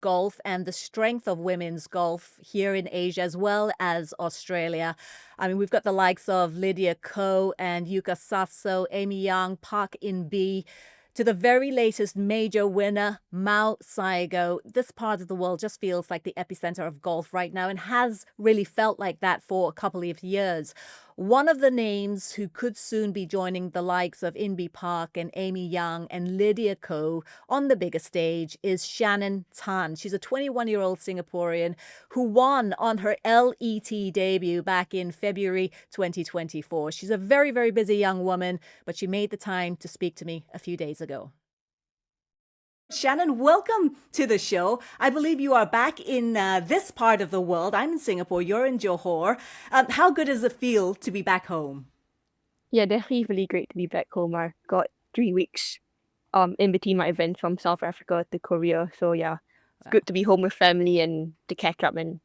golf and the strength of women's golf here in Asia as well as Australia. I mean, we've got the likes of Lydia Ko and Yuka Saso, Amy Yang, Park In-bi, to the very latest major winner, Mao Saigo. This part of the world just feels like the epicenter of golf right now and has really felt like that for a couple of years. One of the names who could soon be joining the likes of Inbi Park and Amy Yang and Lydia Ko on the bigger stage is Shannon Tan. She's a 21-year-old Singaporean who won on her LET debut back in February 2024. She's a very, very busy young woman, but she made the time to speak to me a few days ago. Shannon, welcome to the show. I believe you are back in this part of the world. I'm in Singapore, you're in Johor. How good does it feel to be back home? Yeah, definitely really great to be back home. I got 3 weeks in between my events from South Africa to Korea. So yeah, it's good to be home with family and to catch up and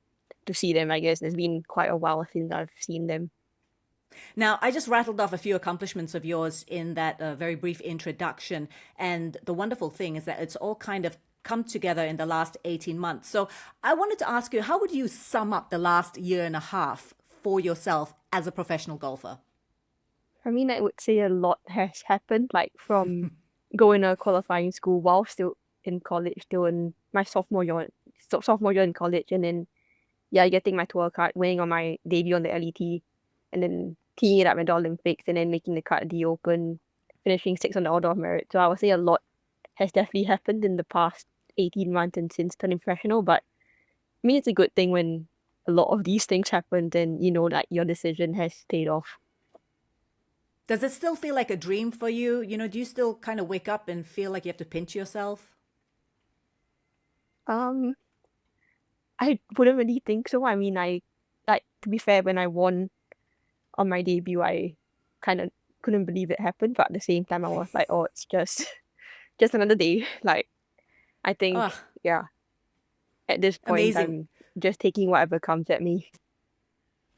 to see them, I guess. It's been quite a while since I've seen them. Now, I just rattled off a few accomplishments of yours in that very brief introduction. And the wonderful thing is that it's all kind of come together in the last 18 months. So I wanted to ask you, how would you sum up the last year and a half for yourself as a professional golfer? I mean, I would say a lot has happened, like from going to qualifying school while still in college, still in my sophomore year in college, and then yeah, getting my tour card, winning on my debut on the LET, and then teeing it up at the Olympics, and then making the cut at the Open, finishing sixth on the Order of Merit. So I would say a lot has definitely happened in the past 18 months and since turning professional. But I mean, it's a good thing when a lot of these things happened and you know that your decision has paid off. Does it still feel like a dream for you? Do you still kind of wake up and feel like you have to pinch yourself? Um, I wouldn't really think so. I mean, I like to be fair, when I won on my debut, I kind of couldn't believe it happened, but at the same time, I was like, oh, it's just just another day. Like I think, Oh, yeah, at this point, amazing. I'm just taking whatever comes at me.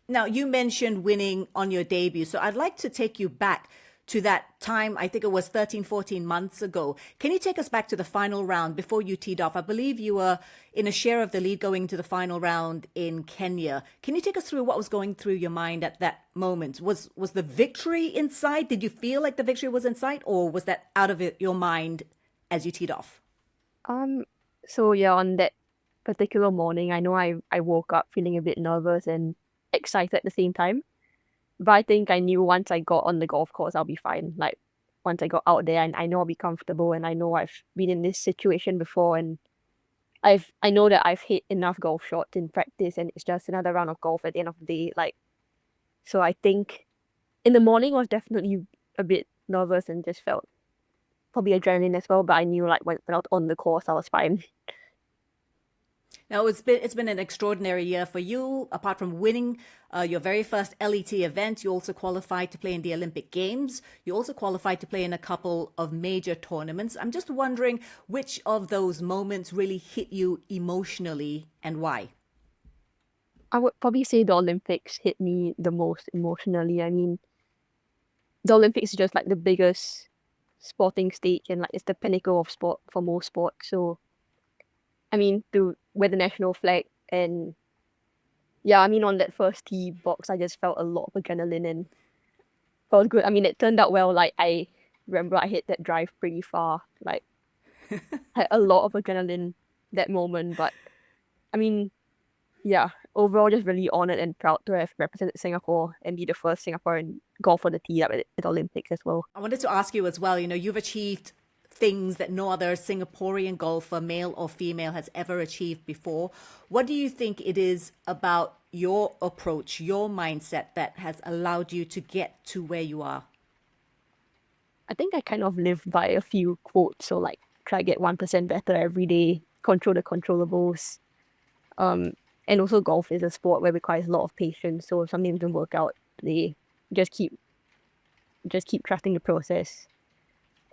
Now, you mentioned winning on your debut. So I'd like to take you back to that time. I think it was 13, 14 months ago. Can you take us back to the final round before you teed off? I believe you were in a share of the lead going to the final round in Kenya. Can you take us through what was going through your mind at that moment? Was the victory in sight? Did you feel like the victory was in sight, or was that out of your mind as you teed off? Um, so yeah, on that particular morning, I know I woke up feeling a bit nervous and excited at the same time. But I think I knew once I got on the golf course, I'll be fine. Like once I got out there, and I know I'll be comfortable, and I know I've been in this situation before, and I know that I've hit enough golf shots in practice, and it's just another round of golf at the end of the day. Like so, I think in the morning I was definitely a bit nervous and just felt probably adrenaline as well. But I knew like when I was on the course, I was fine. Now it's been an extraordinary year for you. Apart from winning your very first LET event, you also qualified to play in the Olympic Games. You also qualified to play in a couple of major tournaments. I'm just wondering which of those moments really hit you emotionally and why. I would probably say the Olympics hit me the most emotionally. I mean, the Olympics is just like the biggest sporting stage, and like it's the pinnacle of sport for most sports. So I mean, to wear the national flag, and yeah, I mean on that first tee box, I just felt a lot of adrenaline and felt good. I mean, it turned out well. Like I remember I hit that drive pretty far. Like I had a lot of adrenaline that moment. But I mean, yeah, overall just really honored and proud to have represented Singapore and be the first Singaporean golfer to tee up at the Olympics as well. I wanted to ask you as well, you've achieved things that no other Singaporean golfer, male or female, has ever achieved before. What do you think it is about your approach, your mindset that has allowed you to get to where you are? I think I kind of live by a few quotes. So like try to get 1% better every day, control the controllables. Um, and also golf is a sport where it requires a lot of patience. So if something doesn't work out, they just keep just keep trusting the process.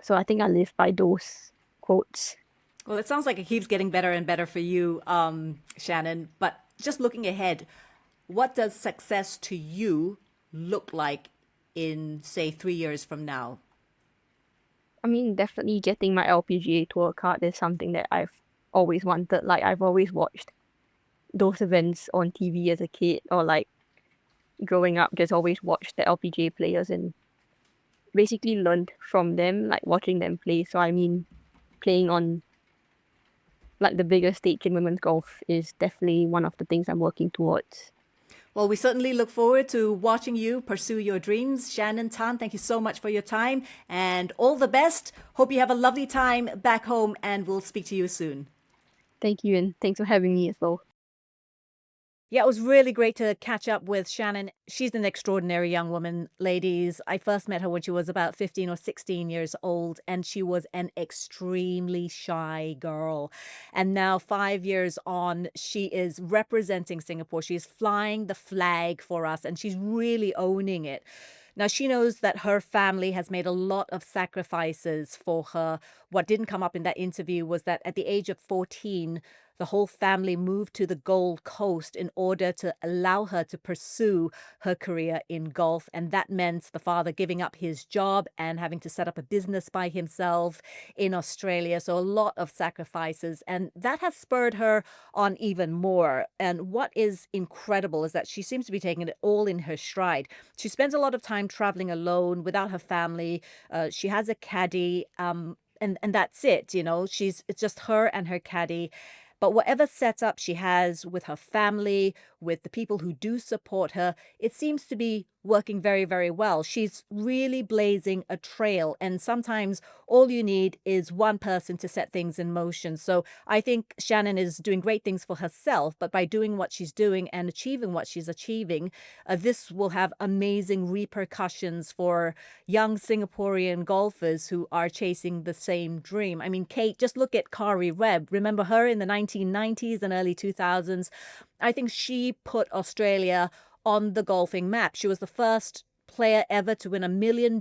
So I think I live by those quotes. Well, it sounds like it keeps getting better and better for you, Shannon. But just looking ahead, what does success to you look like in, say, 3 years from now? I mean, definitely getting my LPGA tour card is something that I've always wanted. Like, I've always watched those events on TV as a kid, or like growing up, just always watched the LPGA players and basically learned from them, like watching them play. So I mean, playing on like the biggest stage in women's golf is definitely one of the things I'm working towards. Well, we certainly look forward to watching you pursue your dreams. Shannon Tan, thank you so much for your time and all the best. Hope you have a lovely time back home, and we'll speak to you soon. Thank you, and thanks for having me as well. Yeah, it was really great to catch up with Shannon. She's an extraordinary young woman, ladies. I first met her when she was about 15 or 16 years old, and she was an extremely shy girl. And now, 5 years on, she is representing Singapore. She is flying the flag for us, and she's really owning it. Now, she knows that her family has made a lot of sacrifices for her. What didn't come up in that interview was that at the age of 14, the whole family moved to the Gold Coast in order to allow her to pursue her career in golf. And that meant the father giving up his job and having to set up a business by himself in Australia. So a lot of sacrifices. And that has spurred her on even more. And what is incredible is that she seems to be taking it all in her stride. She spends a lot of time traveling alone without her family. She has a caddy. And that's it, it's just her and her caddy. But whatever setup she has with her family, with the people who do support her, it seems to be working very, very well. She's really blazing a trail, and sometimes all you need is one person to set things in motion. So I think Shannon is doing great things for herself, but by doing what she's doing and achieving what she's achieving, this will have amazing repercussions for young Singaporean golfers who are chasing the same dream. I mean, Kate, just look at Kari Webb. Remember her in the 1990s and early 2000s? I think she put Australia on the golfing map. She was the first player ever to win $1 million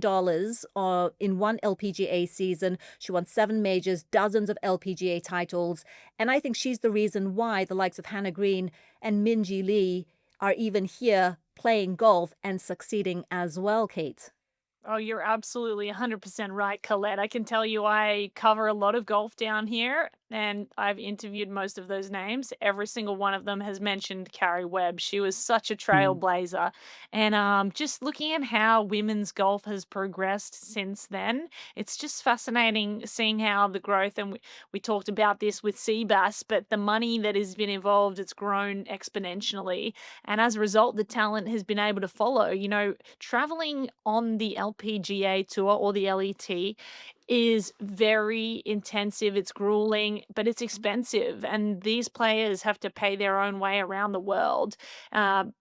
in one LPGA season. She won 7 majors, dozens of LPGA titles. And I think she's the reason why the likes of Hannah Green and Minjee Lee are even here playing golf and succeeding as well, Kate. Oh, you're absolutely 100% right, Colette. I can tell you I cover a lot of golf down here, and I've interviewed most of those names. Every single one of them has mentioned Carrie Webb. She was such a trailblazer. And just looking at how women's golf has progressed since then, it's just fascinating seeing how the growth, and we talked about this with Seabass, but the money that has been involved, it's grown exponentially. And as a result, the talent has been able to follow. Traveling on the LPGA tour or the LET is very intensive, it's grueling, but it's expensive. And these players have to pay their own way around the world,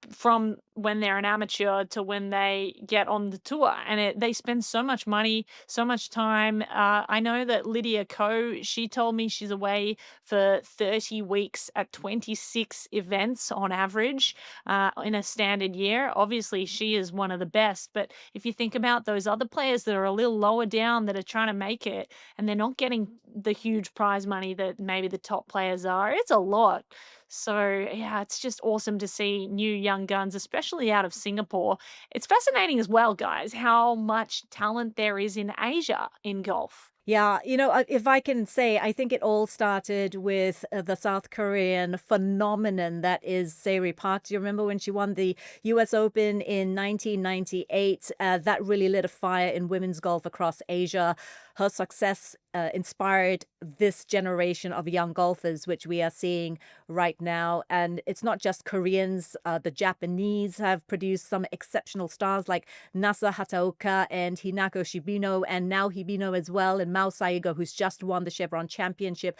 from when they're an amateur to when they get on the tour. And they spend so much money, so much time. I know that Lydia Ko, she told me she's away for 30 weeks at 26 events on average, in a standard year. Obviously, she is one of the best. But if you think about those other players that are a little lower down that are trying to make it and they're not getting the huge prize money that maybe the top players are, it's a lot. So, yeah, it's just awesome to see new young guns, especially out of Singapore. It's fascinating as well, guys, how much talent there is in Asia in golf. Yeah, if I can say, I think it all started with the South Korean phenomenon that is Sairi Park. Do you remember when she won the US Open in 1998? That really lit a fire in women's golf across Asia. Her success inspired this generation of young golfers, which we are seeing right now. And it's not just Koreans. The Japanese have produced some exceptional stars like Nasa Hataoka and Hinako Shibino, and now Hibino as well, and Mao Saigo, who's just won the Chevron Championship.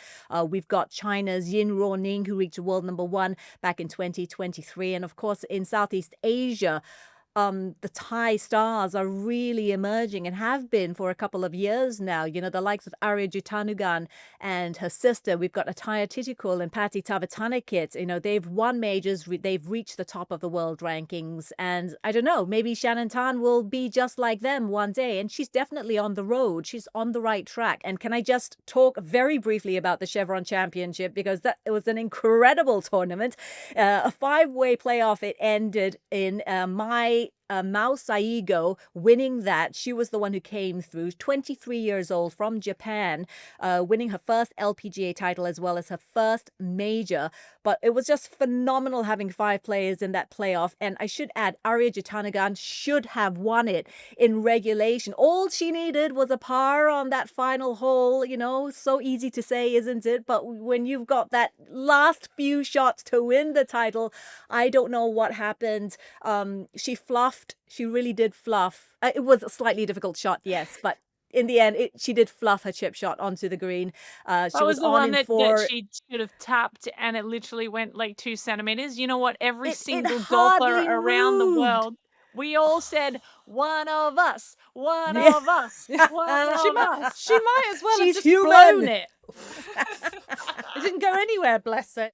We've got China's Yin Ruoning, who reached world number 1 back in 2023. And of course, in Southeast Asia, the Thai stars are really emerging and have been for a couple of years now. The likes of Arya Jutanugarn and her sister. We've got Ataya Titikul and Patty Tavatanakit. They've won majors. They've reached the top of the world rankings. And I don't know, maybe Shannon Tan will be just like them one day. And she's definitely on the road. She's on the right track. And can I just talk very briefly about the Chevron Championship? Because it was an incredible tournament. A 5-way playoff it ended in. My Mao Saigo winning that. She was the one who came through, 23 years old from Japan, winning her first LPGA title as well as her first major. But it was just phenomenal having 5 players in that playoff. And I should add, Arya Jitanagan should have won it in regulation. All she needed was a par on that final hole. So easy to say, isn't it? But when you've got that last few shots to win the title, I don't know what happened. She fluffed. She really did fluff. It was a slightly difficult shot, yes, but in the end, she did fluff her chip shot onto the green. She That was was the on one in that 4. she should have tapped and it literally went like 2 centimeters. You know what? Every It single hardly golfer around the moved. world, we all said, one of us, one Yeah. of us, one She of might, us. she might as well She's have just human. blown it. It didn't go anywhere, bless her.